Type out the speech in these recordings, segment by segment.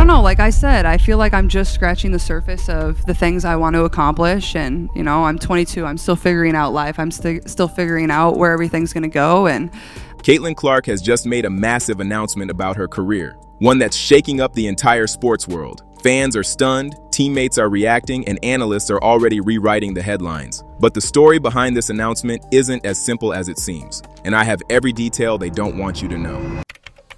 know. Like I said, I feel like I'm just scratching the surface of the things I want to accomplish. And, you know, I'm 22. I'm still figuring out life. I'm still figuring out where everything's going to go. And Caitlin Clark has just made a massive announcement about her career, one that's shaking up the entire sports world. Fans are stunned, teammates are reacting, and analysts are already rewriting the headlines. But the story behind this announcement isn't as simple as it seems, and I have every detail they don't want you to know.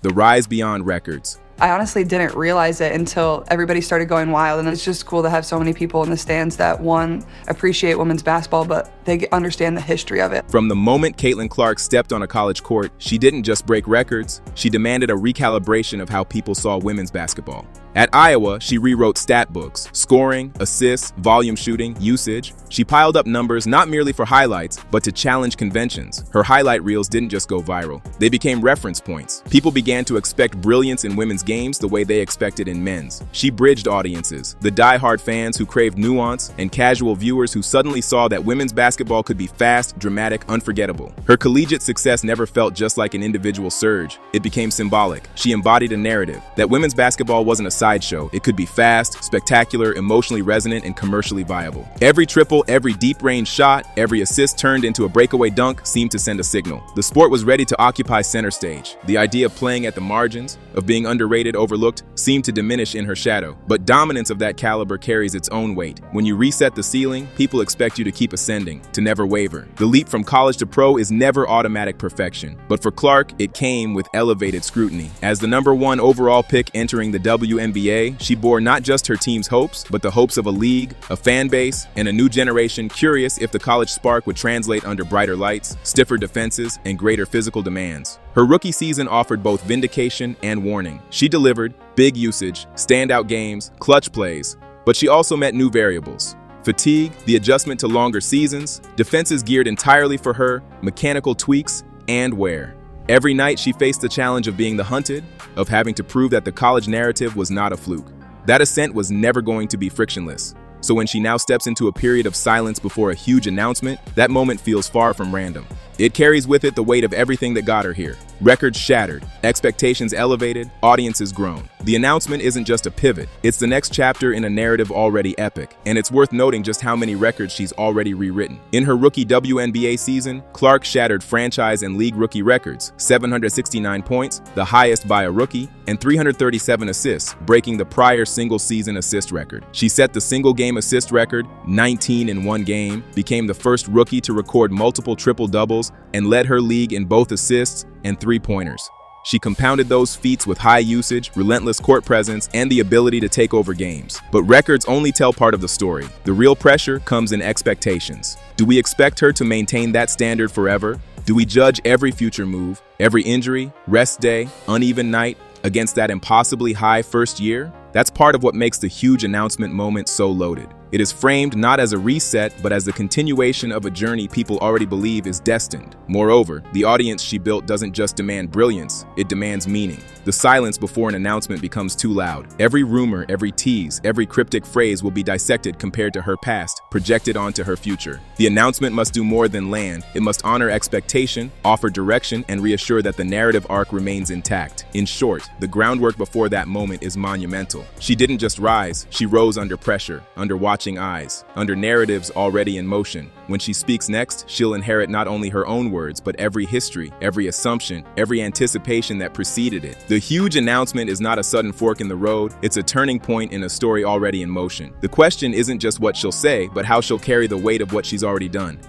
The rise beyond records. I honestly didn't realize it until everybody started going wild. And it's just cool to have so many people in the stands that, one, appreciate women's basketball, but they understand the history of it. From the moment Caitlin Clark stepped on a college court, she didn't just break records, she demanded a recalibration of how people saw women's basketball. At Iowa, she rewrote stat books, scoring, assists, volume shooting, usage. She piled up numbers not merely for highlights, but to challenge conventions. Her highlight reels didn't just go viral. They became reference points. People began to expect brilliance in women's games the way they expected in men's. She bridged audiences, the die-hard fans who craved nuance, and casual viewers who suddenly saw that women's basketball could be fast, dramatic, unforgettable. Her collegiate success never felt just like an individual surge. It became symbolic. She embodied a narrative that women's basketball wasn't a sideshow. It could be fast, spectacular, emotionally resonant, and commercially viable. Every triple, every deep-range shot, every assist turned into a breakaway dunk seemed to send a signal. The sport was ready to occupy center stage. The idea of playing at the margins, of being underrated, overlooked, seemed to diminish in her shadow. But dominance of that caliber carries its own weight. When you reset the ceiling, people expect you to keep ascending, to never waver. The leap from college to pro is never automatic perfection. But for Clark, it came with elevated scrutiny. As the #1 overall pick entering the WNBA, she bore not just her team's hopes, but the hopes of a league, a fan base, and a new generation curious if the college spark would translate under brighter lights, stiffer defenses, and greater physical demands. Her rookie season offered both vindication and warning. She delivered big usage, standout games, clutch plays, but she also met new variables. Fatigue, the adjustment to longer seasons, defenses geared entirely for her, mechanical tweaks, and wear. Every night she faced the challenge of being the hunted, of having to prove that the college narrative was not a fluke. That ascent was never going to be frictionless. So when she now steps into a period of silence before a huge announcement, that moment feels far from random. It carries with it the weight of everything that got her here. Records shattered, expectations elevated, audiences grown. The announcement isn't just a pivot, it's the next chapter in a narrative already epic, and it's worth noting just how many records she's already rewritten. In her rookie WNBA season, Clark shattered franchise and league rookie records, 769 points, the highest by a rookie, and 337 assists, breaking the prior single-season assist record. She set the single-game assist record, 19 in one game, became the first rookie to record multiple triple-doubles, and led her league in both assists and three-pointers. She compounded those feats with high usage, relentless court presence, and the ability to take over games. But records only tell part of the story. The real pressure comes in expectations. Do we expect her to maintain that standard forever? Do we judge every future move, every injury, rest day, uneven night, against that impossibly high first year? That's part of what makes the huge announcement moment so loaded. It is framed not as a reset, but as the continuation of a journey people already believe is destined. Moreover, the audience she built doesn't just demand brilliance, it demands meaning. The silence before an announcement becomes too loud. Every rumor, every tease, every cryptic phrase will be dissected compared to her past, projected onto her future. The announcement must do more than land. It must honor expectation, offer direction, and reassure that the narrative arc remains intact. In short, the groundwork before that moment is monumental. She didn't just rise, she rose under pressure, under watching eyes, under narratives already in motion. When she speaks next, she'll inherit not only her own words, but every history, every assumption, every anticipation that preceded it. The huge announcement is not a sudden fork in the road, it's a turning point in a story already in motion. The question isn't just what she'll say, but how she'll carry the weight of what she's already done.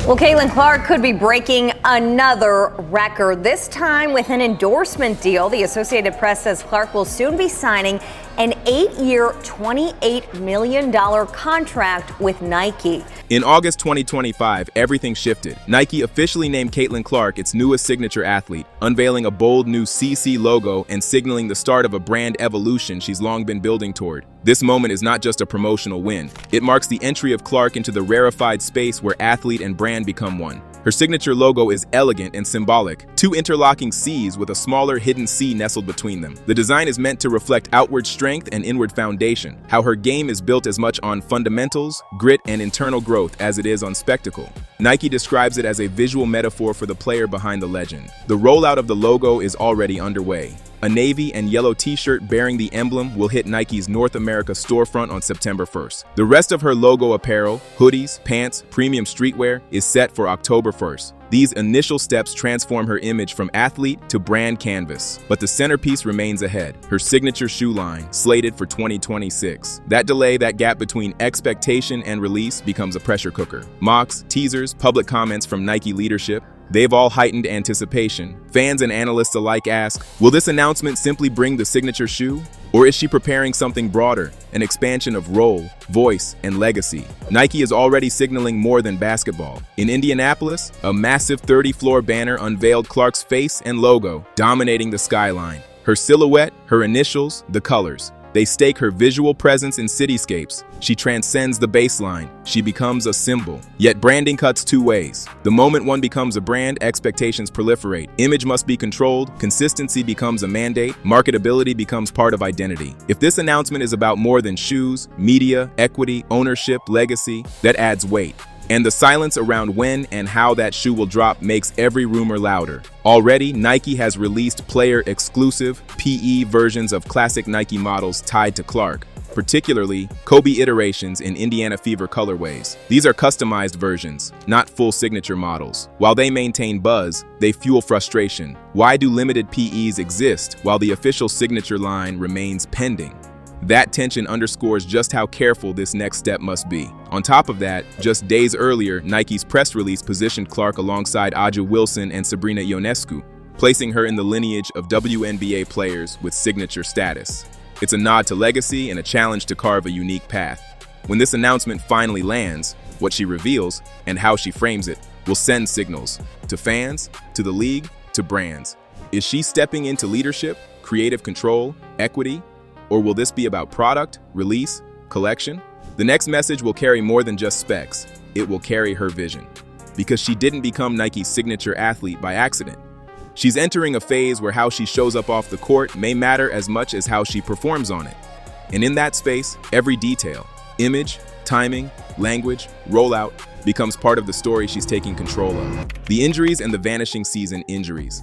Well, Caitlin Clark could be breaking another record, this time with an endorsement deal. The Associated Press says Clark will soon be signing an 8-year, $28 million contract with Nike. In August 2025, everything shifted. Nike officially named Caitlin Clark its newest signature athlete, unveiling a bold new CC logo and signaling the start of a brand evolution she's long been building toward. This moment is not just a promotional win. It marks the entry of Clark into the rarefied space where athlete and brand become one. Her signature logo is elegant and symbolic, two interlocking C's with a smaller hidden C nestled between them. The design is meant to reflect outward strength and inward foundation, how her game is built as much on fundamentals, grit, and internal growth as it is on spectacle. Nike describes it as a visual metaphor for the player behind the legend. The rollout of the logo is already underway. A navy and yellow t-shirt bearing the emblem will hit Nike's North America storefront on September 1st. The rest of her logo apparel, hoodies, pants, premium streetwear is set for October 1st. These initial steps transform her image from athlete to brand canvas. But the centerpiece remains ahead, her signature shoe line, slated for 2026. That delay, that gap between expectation and release becomes a pressure cooker. Mocks, teasers, public comments from Nike leadership, they've all heightened anticipation. Fans and analysts alike ask, will this announcement simply bring the signature shoe? Or is she preparing something broader, an expansion of role, voice, and legacy? Nike is already signaling more than basketball. In Indianapolis, a massive 30-floor banner unveiled Clark's face and logo, dominating the skyline. Her silhouette, her initials, the colors. They stake her visual presence in cityscapes. She transcends the baseline. She becomes a symbol. Yet branding cuts two ways. The moment one becomes a brand, expectations proliferate. Image must be controlled, consistency becomes a mandate, marketability becomes part of identity. If this announcement is about more than shoes, media, equity, ownership, legacy, that adds weight. And the silence around when and how that shoe will drop makes every rumor louder. Already, Nike has released player-exclusive PE versions of classic Nike models tied to Clark, particularly Kobe iterations in Indiana Fever colorways. These are customized versions, not full signature models. While they maintain buzz, they fuel frustration. Why do limited PEs exist while the official signature line remains pending? That tension underscores just how careful this next step must be. On top of that, just days earlier, Nike's press release positioned Clark alongside A'ja Wilson and Sabrina Ionescu, placing her in the lineage of WNBA players with signature status. It's a nod to legacy and a challenge to carve a unique path. When this announcement finally lands, what she reveals and how she frames it will send signals to fans, to the league, to brands. Is she stepping into leadership, creative control, equity? Or will this be about product, release, collection? The next message will carry more than just specs. It will carry her vision. Because she didn't become Nike's signature athlete by accident. She's entering a phase where how she shows up off the court may matter as much as how she performs on it. And in that space, every detail, image, timing, language, rollout, becomes part of the story she's taking control of. The injuries and the vanishing season injuries.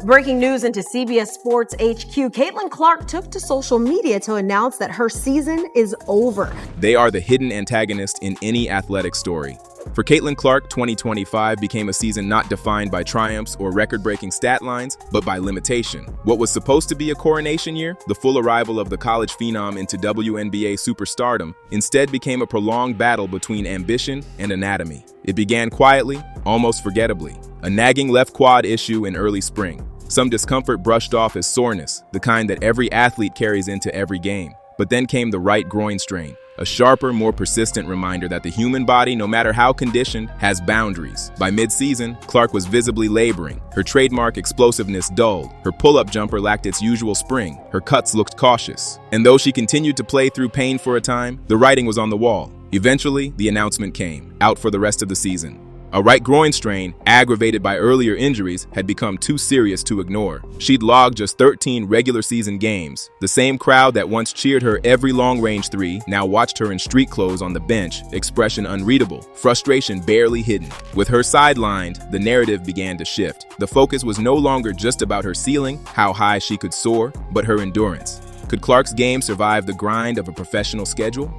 Breaking news into CBS Sports HQ, Caitlin Clark took to social media to announce that her season is over. They are the hidden antagonist in any athletic story. For Caitlin Clark, 2025 became a season not defined by triumphs or record-breaking stat lines, but by limitation. What was supposed to be a coronation year, the full arrival of the college phenom into WNBA superstardom, instead became a prolonged battle between ambition and anatomy. It began quietly, almost forgettably. A nagging left quad issue in early spring. Some discomfort brushed off as soreness, the kind that every athlete carries into every game. But then came the right groin strain, a sharper, more persistent reminder that the human body, no matter how conditioned, has boundaries. By mid-season, Clark was visibly laboring. Her trademark explosiveness dulled. Her pull-up jumper lacked its usual spring. Her cuts looked cautious. And though she continued to play through pain for a time, the writing was on the wall. Eventually, the announcement came, out for the rest of the season. A right groin strain, aggravated by earlier injuries, had become too serious to ignore. She'd logged just 13 regular season games. The same crowd that once cheered her every long-range three now watched her in street clothes on the bench, expression unreadable, frustration barely hidden. With her sidelined, the narrative began to shift. The focus was no longer just about her ceiling, how high she could soar, but her endurance. Could Clark's game survive the grind of a professional schedule?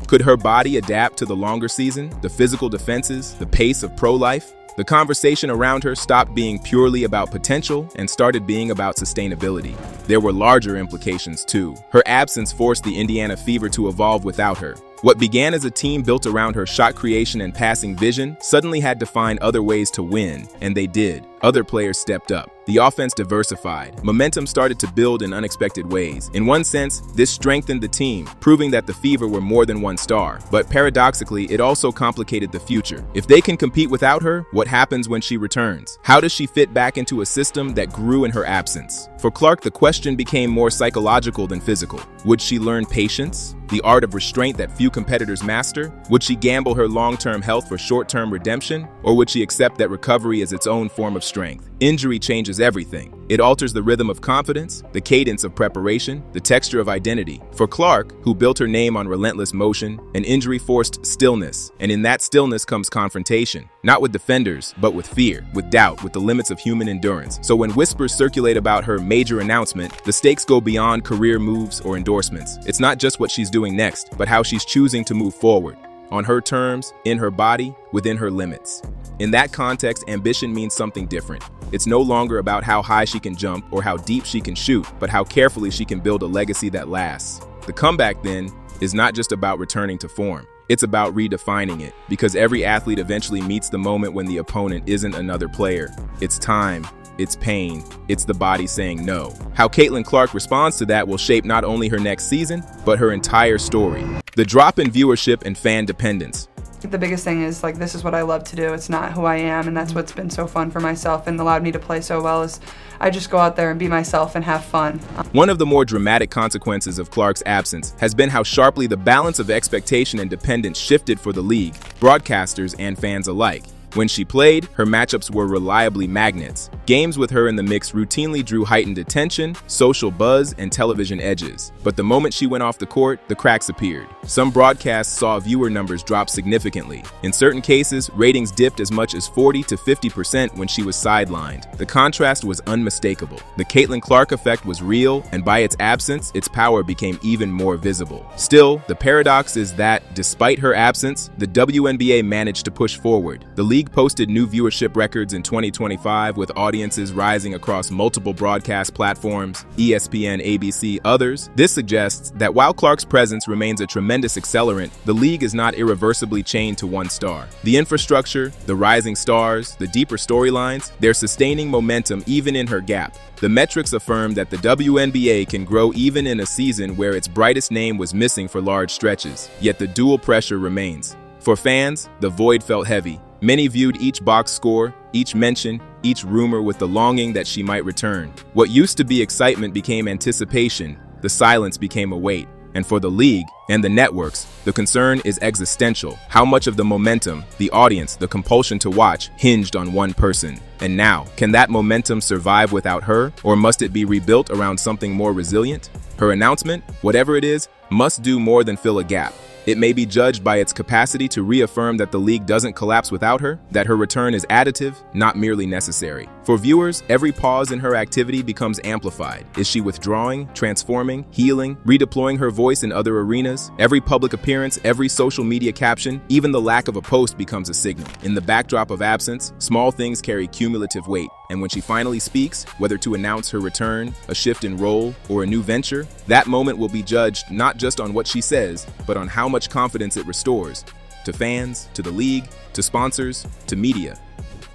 Could her body adapt to the longer season, the physical defenses, the pace of pro life? The conversation around her stopped being purely about potential and started being about sustainability. There were larger implications too. Her absence forced the Indiana Fever to evolve without her. What began as a team built around her shot creation and passing vision suddenly had to find other ways to win, and they did. Other players stepped up. The offense diversified. Momentum started to build in unexpected ways. In one sense, this strengthened the team, proving that the Fever were more than one star. But paradoxically, it also complicated the future. If they can compete without her, what happens when she returns? How does she fit back into a system that grew in her absence? For Clark, the question became more psychological than physical. Would she learn patience, the art of restraint that few competitors master? Would she gamble her long-term health for short-term redemption? Or would she accept that recovery is its own form of strength? Injury changes everything. It alters the rhythm of confidence, the cadence of preparation, the texture of identity. For Clark, who built her name on relentless motion, an injury forced stillness, and in that stillness comes confrontation, not with defenders, but with fear, with doubt, with the limits of human endurance. So when whispers circulate about her major announcement, the stakes go beyond career moves or endorsements. It's not just what she's doing next, but how she's choosing to move forward. On her terms, in her body, within her limits. In that context, ambition means something different. It's no longer about how high she can jump or how deep she can shoot, but how carefully she can build a legacy that lasts. The comeback, then, is not just about returning to form. It's about redefining it, because every athlete eventually meets the moment when the opponent isn't another player. It's time. It's pain. It's the body saying no. How Caitlin Clark responds to that will shape not only her next season, but her entire story. The drop in viewership and fan dependence. The biggest thing is, like, this is what I love to do. It's not who I am, and that's what's been so fun for myself and allowed me to play so well is I just go out there and be myself and have fun. One of the more dramatic consequences of Clark's absence has been how sharply the balance of expectation and dependence shifted for the league, broadcasters, and fans alike. When she played, her matchups were reliably magnets. Games with her in the mix routinely drew heightened attention, social buzz, and television edges. But the moment she went off the court, the cracks appeared. Some broadcasts saw viewer numbers drop significantly. In certain cases, ratings dipped as much as 40 to 50% when she was sidelined. The contrast was unmistakable. The Caitlin Clark effect was real, and by its absence, its power became even more visible. Still, the paradox is that, despite her absence, the WNBA managed to push forward. The league posted new viewership records in 2025 with audiences rising across multiple broadcast platforms, ESPN, ABC, others. This suggests that while Clark's presence remains a tremendous accelerant, the league is not irreversibly chained to one star. The infrastructure, the rising stars, the deeper storylines, they're sustaining momentum even in her gap. The metrics affirm that the WNBA can grow even in a season where its brightest name was missing for large stretches, yet the dual pressure remains. For fans, the void felt heavy. Many viewed each box score, each mention, each rumor with the longing that she might return. What used to be excitement became anticipation. The silence became a weight. And for the league and the networks, the concern is existential. How much of the momentum, the audience, the compulsion to watch hinged on one person? And now, can that momentum survive without her, or must it be rebuilt around something more resilient? Her announcement, whatever it is, must do more than fill a gap. It may be judged by its capacity to reaffirm that the league doesn't collapse without her, that her return is additive, not merely necessary. For viewers, every pause in her activity becomes amplified. Is she withdrawing, transforming, healing, redeploying her voice in other arenas? Every public appearance, every social media caption, even the lack of a post becomes a signal. In the backdrop of absence, small things carry cumulative weight. And when she finally speaks, whether to announce her return, a shift in role, or a new venture, that moment will be judged not just on what she says, but on how much confidence it restores. To fans, to the league, to sponsors, to media.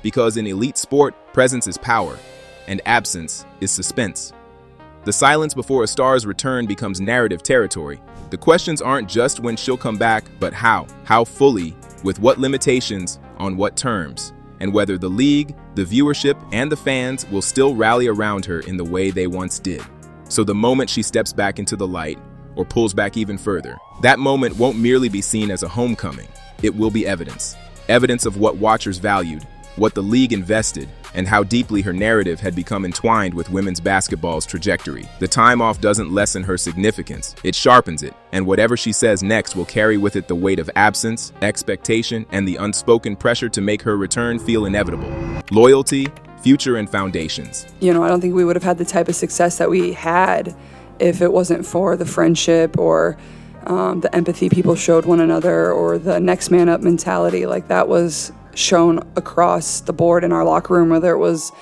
Because in elite sport, presence is power, and absence is suspense. The silence before a star's return becomes narrative territory. The questions aren't just when she'll come back, but how. How fully, with what limitations, on what terms. And whether the league, the viewership, and the fans will still rally around her in the way they once did. So the moment she steps back into the light, or pulls back even further, that moment won't merely be seen as a homecoming. It will be evidence. Evidence of what watchers valued, what the league invested, and how deeply her narrative had become entwined with women's basketball's trajectory. The time off doesn't lessen her significance, it sharpens it, and whatever she says next will carry with it the weight of absence, expectation, and the unspoken pressure to make her return feel inevitable. Loyalty, future, and foundations. You know, I don't think we would have had the type of success that we had if it wasn't for the friendship or the empathy people showed one another or the next man up mentality. Like, that was shown across the board in our locker room, whether it was,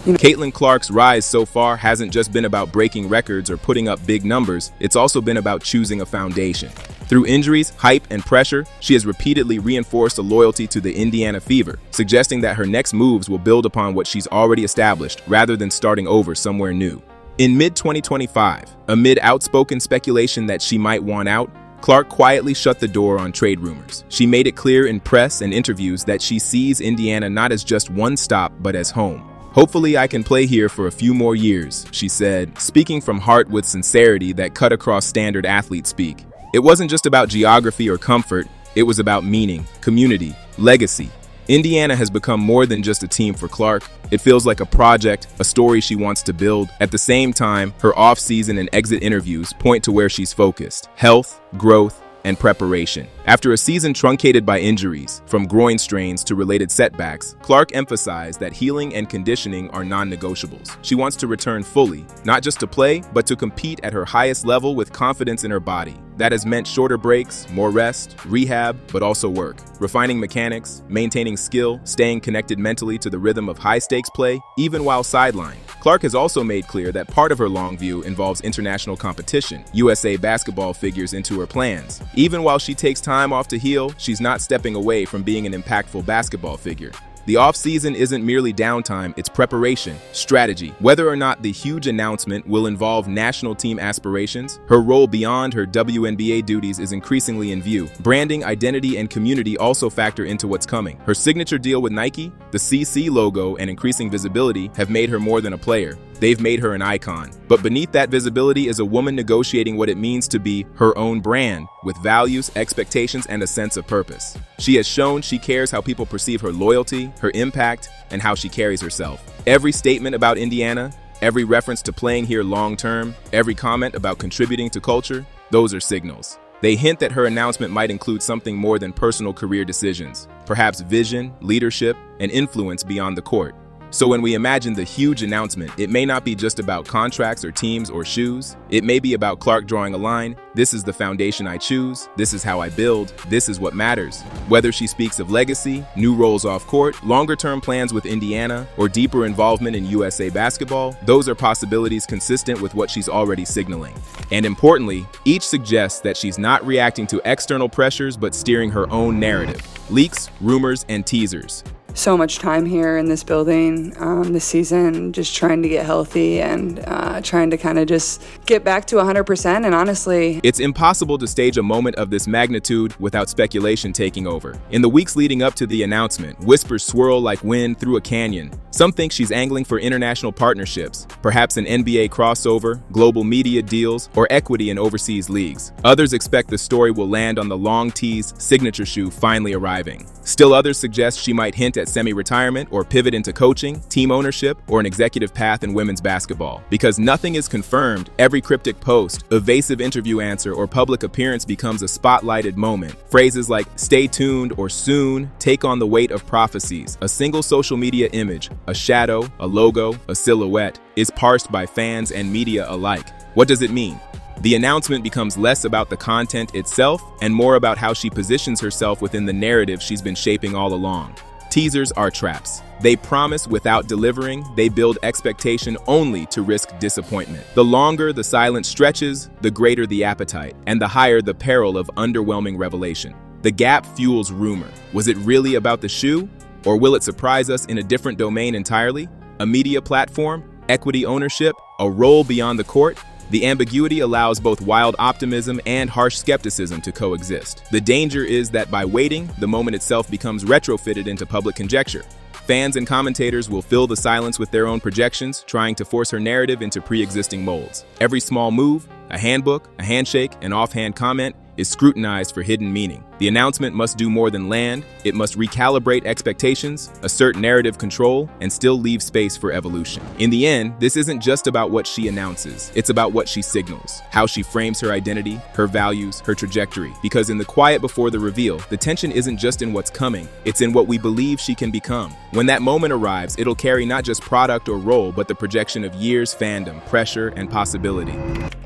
Caitlin Clark's rise so far hasn't just been about breaking records or putting up big numbers, it's also been about choosing a foundation. Through injuries, hype, and pressure, she has repeatedly reinforced a loyalty to the Indiana Fever, suggesting that her next moves will build upon what she's already established rather than starting over somewhere new. In mid-2025, amid outspoken speculation that she might want out, Clark quietly shut the door on trade rumors. She made it clear in press and interviews that she sees Indiana not as just one stop, but as home. "Hopefully I can play here for a few more years," she said, speaking from heart with sincerity that cut across standard athlete speak. It wasn't just about geography or comfort, it was about meaning, community, legacy. Indiana has become more than just a team for Clark. It feels like a project, a story she wants to build. At the same time, her off-season and exit interviews point to where she's focused: health, growth, and preparation. After a season truncated by injuries, from groin strains to related setbacks, Clark emphasized that healing and conditioning are non-negotiables. She wants to return fully, not just to play, but to compete at her highest level with confidence in her body. That has meant shorter breaks, more rest, rehab, but also work. Refining mechanics, maintaining skill, staying connected mentally to the rhythm of high-stakes play, even while sidelined. Clark has also made clear that part of her long view involves international competition. USA basketball figures into her plans. Even while she takes time off to heal, she's not stepping away from being an impactful basketball figure. The off-season isn't merely downtime, it's preparation, strategy. Whether or not the huge announcement will involve national team aspirations, her role beyond her WNBA duties is increasingly in view. Branding, identity, and community also factor into what's coming. Her signature deal with Nike, the CC logo, and increasing visibility have made her more than a player. They've made her an icon. But beneath that visibility is a woman negotiating what it means to be her own brand, with values, expectations, and a sense of purpose. She has shown she cares how people perceive her loyalty, her impact, and how she carries herself. Every statement about Indiana, every reference to playing here long-term, every comment about contributing to culture, those are signals. They hint that her announcement might include something more than personal career decisions, perhaps vision, leadership, and influence beyond the court. So when we imagine the huge announcement, it may not be just about contracts or teams or shoes. It may be about Clark drawing a line: this is the foundation I choose, this is how I build, this is what matters. Whether she speaks of legacy, new roles off court, longer-term plans with Indiana, or deeper involvement in USA basketball, those are possibilities consistent with what she's already signaling. And importantly, each suggests that she's not reacting to external pressures but steering her own narrative. Leaks, rumors, and teasers. So much time here in this building this season, just trying to get healthy and trying to kind of just get back to 100%. And honestly, it's impossible to stage a moment of this magnitude without speculation taking over. In the weeks leading up to the announcement, whispers swirl like wind through a canyon. Some think she's angling for international partnerships, perhaps an NBA crossover, global media deals, or equity in overseas leagues. Others expect the story will land on the long-teased signature shoe finally arriving. Still others suggest she might hint at semi-retirement or pivot into coaching, team ownership, or an executive path in women's basketball. Because nothing is confirmed, every cryptic post, evasive interview answer, or public appearance becomes a spotlighted moment. Phrases like "stay tuned" or "soon" take on the weight of prophecies. A single social media image, a shadow, a logo, a silhouette, is parsed by fans and media alike. What does it mean? The announcement becomes less about the content itself and more about how she positions herself within the narrative she's been shaping all along. Teasers are traps. They promise without delivering, they build expectation only to risk disappointment. The longer the silence stretches, the greater the appetite, and the higher the peril of underwhelming revelation. The gap fuels rumor. Was it really about the shoe? Or will it surprise us in a different domain entirely? A media platform? Equity ownership? A role beyond the court? The ambiguity allows both wild optimism and harsh skepticism to coexist. The danger is that by waiting, the moment itself becomes retrofitted into public conjecture. Fans and commentators will fill the silence with their own projections, trying to force her narrative into pre-existing molds. Every small move, a handbook, a handshake, an offhand comment, is scrutinized for hidden meaning. The announcement must do more than land. It must recalibrate expectations, assert narrative control, and still leave space for evolution. In the end, this isn't just about what she announces. It's about what she signals, how she frames her identity, her values, her trajectory. Because in the quiet before the reveal, the tension isn't just in what's coming, it's in what we believe she can become. When that moment arrives, it'll carry not just product or role, but the projection of years, fandom, pressure, and possibility.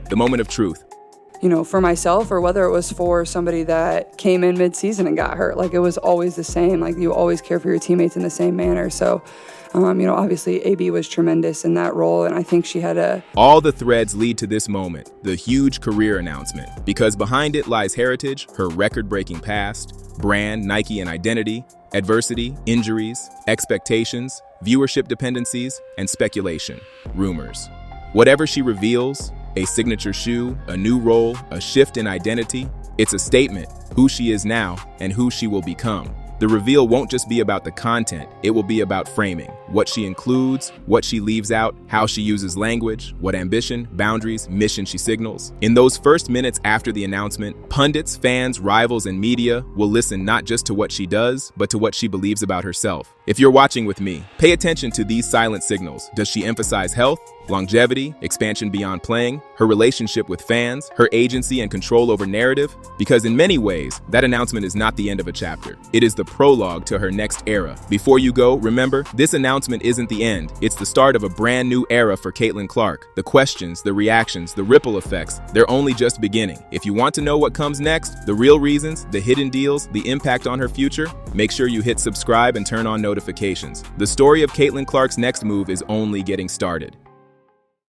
The moment of truth. You know, for myself or whether it was for somebody that came in mid-season and got hurt, like it was always the same. Like you always care for your teammates in the same manner. So, obviously AB was tremendous in that role, and I think she had a... All the threads lead to this moment, the huge career announcement, because behind it lies heritage, her record-breaking past, brand, Nike and identity, adversity, injuries, expectations, viewership dependencies, and speculation, rumors. Whatever she reveals, a signature shoe, a new role, a shift in identity, it's a statement, who she is now and who she will become. The reveal won't just be about the content, it will be about framing. What she includes, what she leaves out, how she uses language, what ambition, boundaries, mission she signals. In those first minutes after the announcement, pundits, fans, rivals, and media will listen not just to what she does, but to what she believes about herself. If you're watching with me, pay attention to these silent signals. Does she emphasize health, longevity, expansion beyond playing, her relationship with fans, her agency and control over narrative? Because in many ways, that announcement is not the end of a chapter. It is the prologue to her next era. Before you go, remember, this announcement isn't the end. It's the start of a brand new era for Caitlin Clark. The questions, the reactions, the ripple effects, they're only just beginning. If you want to know what comes next, the real reasons, the hidden deals, the impact on her future, make sure you hit subscribe and turn on notifications. The story of Caitlin Clark's next move is only getting started.